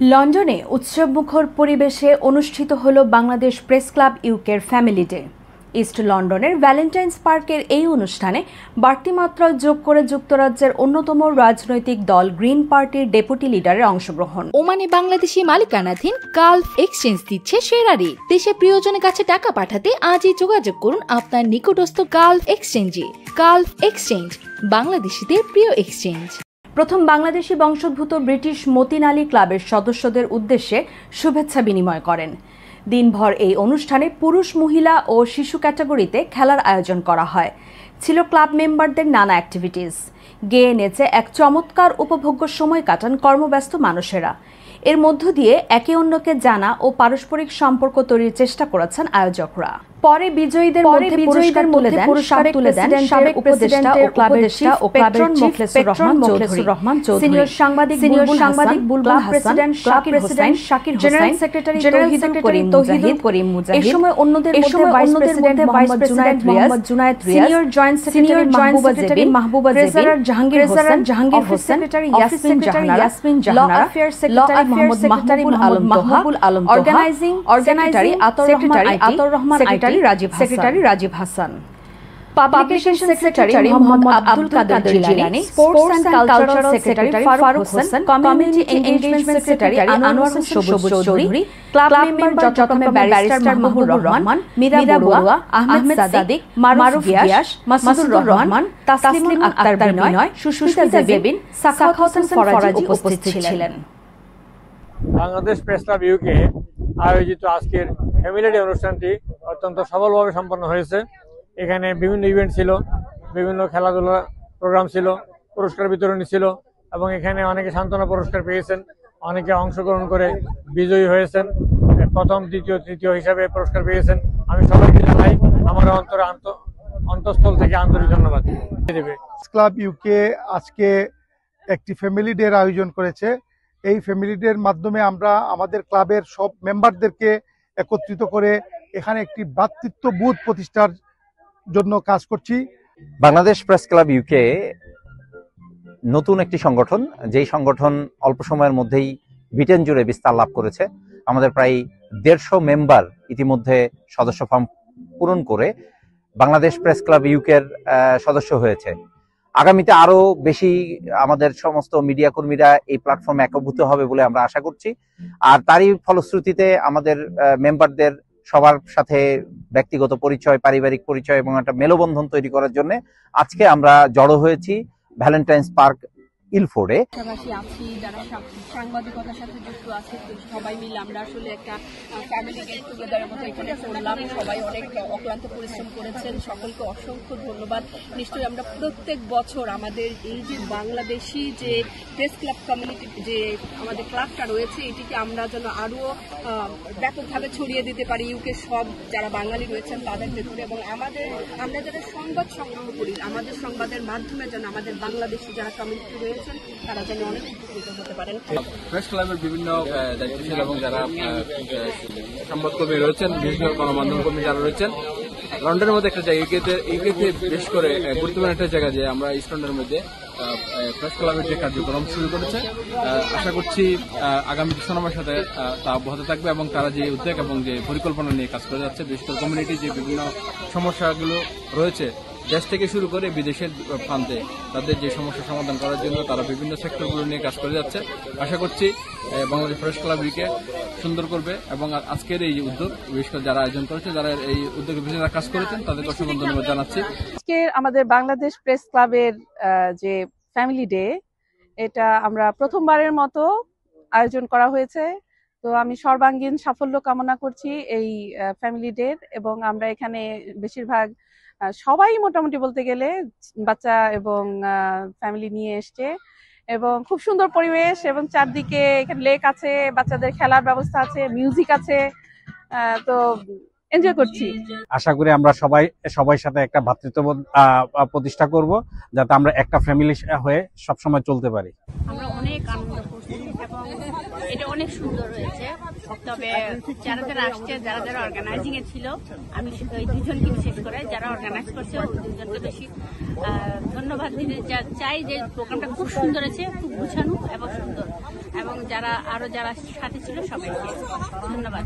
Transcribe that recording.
লন্ডনে উৎসবমুখর পরিবেশে অনুষ্ঠিত হল বাংলাদেশ প্রেস ক্লাব ইউকের ফ্যামিলি ডে। ইস্ট লন্ডনের ভ্যালেন্টাইন্স পার্কের এই অনুষ্ঠানে বাড়তি মাত্রা যোগ করে যুক্তরাজ্যের অন্যতম রাজনৈতিক দল গ্রিন পার্টির ডেপুটি লিডারের অংশগ্রহণ। ওমানে বাংলাদেশি মালিকানাধীন গালফ এক্সচেঞ্জ দিচ্ছে সেরা রেট। দেশে প্রিয়জনের কাছে টাকা পাঠাতে আজই যোগাযোগ করুন আপনার নিকটস্থ গালফ এক্সচেঞ্জে। গালফ এক্সচেঞ্জ, বাংলাদেশিদের প্রিয় এক্সচেঞ্জ। প্রথম বাংলাদেশি বংশোদ্ভূত ব্রিটিশ মতিন আলী ক্লাবের সদস্যদের উদ্দেশ্যে শুভেচ্ছা বিনিময় করেন। দিনভর এই অনুষ্ঠানে পুরুষ, মহিলা ও শিশু ক্যাটাগরিতে খেলার আয়োজন করা হয়। ছিল ক্লাব মেম্বারদের নানা অ্যাক্টিভিটিস। গেয়ে নেচে এক চমৎকার উপভোগ্য সময় কাটান কর্মব্যস্ত মানুষেরা। এর মধ্য দিয়ে একে অন্যকে জানা ও পারস্পরিক সম্পর্ক তৈরির চেষ্টা করেছেন আয়োজকরা। পরে বিজয়ীদের মধ্যে পুরস্কার তুলে দেন সাবেক উপদেষ্টা ও ক্লাবের chief patron Mokhlesur Rahman Chowdhury, senior সাংবাদিক Bulbul Hasan, club president Shakir Hossain, general secretary Touhidul Karim Mujahid. এই সময় অন্যদের মধ্যে vice president Mohammad Junaed Riaz, senior joint secretary Mahbuba Jebin, treasurer Jahangir Hossain, secretary Yasmin Jahanara, law affairs secretary Mahmudul Alam, organising secretary Ator Rahman, secretary Rajib Hasan, publication secretary Mohammad Abdul Kader Jilani, sports and cultural secretary Faruk Hossain, community engagement secretary Anwar Hossain সবুজ চৌধুরী, ক্লাব মেম্বার যথাক্রমে barrister Mahbubur Rahman, Meera Barua, Ahmed Sadiq, মারুফ গিয়াস, মাসুদুর রহমান, তাসলিম আক্তার বিনয়, সুস্মিতা জেবিন, সাখাওয়াত হোসেন ফরাজি উপস্থিত ছিলেন। Bangladesh press club UK আয়োজিত আজকের ফ্যামিলি ডে অনুষ্ঠানটি অত্যন্ত সফলভাবে সম্পন্ন হয়েছে। এখানে বিভিন্ন ইভেন্ট ছিল, বিভিন্ন খেলাধুলা প্রোগ্রাম ছিল, পুরস্কার বিতরণী ছিল এবং এখানে অনেকে সান্ত্বনা পুরস্কার পেয়েছেন, অনেকে অংশগ্রহণ করে বিজয়ী হয়েছেন, প্রথম, দ্বিতীয়, তৃতীয় হিসাবে পুরস্কার পেয়েছেন। আমি সবাইকে জানাই আমার অন্তঃস্থল থেকে আন্তরিক ধন্যবাদ। ক্লাব ইউকে আজকে একটি ফ্যামিলি ডে আয়োজন করেছে। এই ফ্যামিলি ডের মাধ্যমে আমরা আমাদের ক্লাবের সব মেম্বারদেরকে একত্রিত করে এখানে একটি ভ্রাতৃত্ববোধ প্রতিষ্ঠার জন্য কাজ করছি। বাংলাদেশ প্রেস ক্লাব ইউকে নতুন একটি সংগঠন, যেই সংগঠন অল্প সময়ের মধ্যেই ব্রিটেন জুড়ে বিস্তার লাভ করেছে। আমাদের প্রায় 150 মেম্বার ইতিমধ্যে সদস্য ফর্ম পূরণ করে বাংলাদেশ প্রেস ক্লাব ইউকের সদস্য হয়েছে। আগামীতে আরো বেশি আমাদের সমস্ত মিডিয়া কর্মীরা এই প্ল্যাটফর্মে একীভূত হবে বলে আমরা আশা করছি। আর তারই ফলশ্রুতিতে আমাদের মেম্বারদের সবার সাথে ব্যক্তিগত পরিচয়, পারিবারিক পরিচয় এবং একটা মেলবন্ধন তৈরি করার জন্য আজকে আমরা জড়ো হয়েছি ভ্যালেন্টাইন্স পার্ক ইলফোর্ডে। আছি যারা সাংবাদিকতার সাথে যুক্ত আছে, সবাই মিলে আমরা আসলে একটা ফ্যামিলি গেট টুগেদারের মতো এখানে করলাম। সবাই অনেক অক্লান্ত পরিশ্রম করেছেন, সকলকে অসংখ্য ধন্যবাদ। নিশ্চয়ই আমরা প্রত্যেক বছর আমাদের এই যে বাংলাদেশি যে প্রেস ক্লাব কমিউনিটি যে আমাদের ক্লাবটা রয়েছে, এটিকে আমরা যেন আরো ব্যাপকভাবে ছড়িয়ে দিতে পারি ইউকে সব যারা বাঙালি রয়েছেন তাদের ভেতরে, এবং আমরা যারা সংবাদ সংগ্রহ করি আমাদের সংবাদের মাধ্যমে যেন আমাদের বাংলাদেশি যারা কমিউনিটি রয়েছে তারা যেন অনেক উপকৃত হতে পারেন। প্রেস ক্লাবের বিভিন্ন দায়িত্বশীল এবং যারা সংবাদকর্মী রয়েছেন, বিভিন্ন গণমাধ্যম কর্মী যারা রয়েছেন, লন্ডনের মধ্যে একটা জায়গা, ইউকেতে বেশ করে গুরুত্বপূর্ণ একটা জায়গা যে আমরা ইস্ট লন্ডনের মধ্যে প্রেস ক্লাবের যে কার্যক্রম শুরু করেছে, আশা করছি আগামী সময়ের সাথে তা অব্যাহত থাকবে এবং তারা যে উদ্যোগ এবং যে পরিকল্পনা নিয়ে কাজ করে যাচ্ছে, বিশেষ করে কমিউনিটির যে বিভিন্ন সমস্যাগুলো রয়েছে দেশ থেকে শুরু করে বিদেশের প্রান্তে তাদের যে সমস্যা সমাধান করার জন্য তারা বিভিন্ন সেক্টরগুলো নিয়ে কাজ করে যাচ্ছে। আশা করছি বাংলাদেশ প্রেস ক্লাব ইউকে সুন্দর করবে এবং আজকের এই উদ্যোগ বিশেষ করে যারা আয়োজন করেছে, যারা এই উদ্যোগের পিছনে কাজ করেছেন তাদেরকে অসংখ্য ধন্যবাদ জানাচ্ছি। আজকে আমাদের বাংলাদেশ প্রেস ক্লাবের যে ফ্যামিলি ডে, এটা আমরা প্রথমবারের মতো আয়োজন করা হয়েছে। তো আমি সর্বাঙ্গীন সাফল্য কামনা করছি এই ফ্যামিলি ডের, এবং আমরা এখানে বেশিরভাগ সবাই মোটামুটি বলতে গেলে বাচ্চা এবং ফ্যামিলি নিয়ে এসছে, এবং খুব সুন্দর পরিবেশ, এবং চারদিকে এখানে লেক আছে, বাচ্চাদের খেলার ব্যবস্থা আছে, মিউজিক আছে, তো এনজয় করছি। আশা করি আমরা সবাই সাথে একটা ভ্রাতৃত্ববোধ প্রতিষ্ঠা করব, যাতে আমরা একটা ফ্যামিলি হয়ে সবসময় চলতে পারি। আমরা অনেক আনন্দ করছি এবং এটা অনেক সুন্দর হয়েছে। তবে যারা আসছে, যারা অর্গানাইজিং এ ছিল, আমি ওই দুজনকে বিশেষ করে যারা অর্গানাইজ করছে ওই দুজনকে বেশি ধন্যবাদ দিতে চাই যে প্রোগ্রামটা খুব সুন্দর আছে, খুব গুছানো এবং সুন্দর। এবং যারা সাথে ছিল সবাইকে ধন্যবাদ।